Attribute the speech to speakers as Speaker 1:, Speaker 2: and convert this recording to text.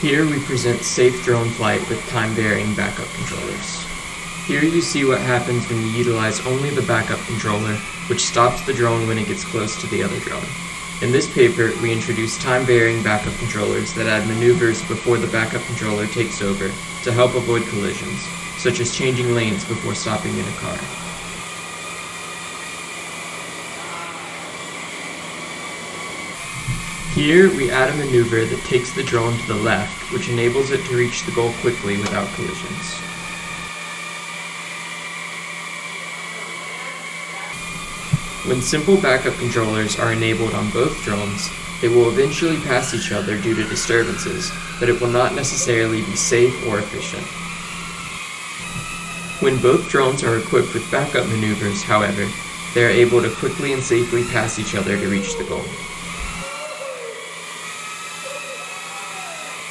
Speaker 1: Here we present safe drone flight with time-varying backup controllers. Here you see what happens when you utilize only the backup controller, which stops the drone when it gets close to the other drone. In this paper, we introduce time-varying backup controllers that add maneuvers before the backup controller takes over to help avoid collisions, such as changing lanes before stopping in a car. Here, we add a maneuver that takes the drone to the left, which enables it to reach the goal quickly without collisions. When simple backup controllers are enabled on both drones, they will eventually pass each other due to disturbances, but it will not necessarily be safe or efficient. When both drones are equipped with backup maneuvers, however, they are able to quickly and safely pass each other to reach the goal.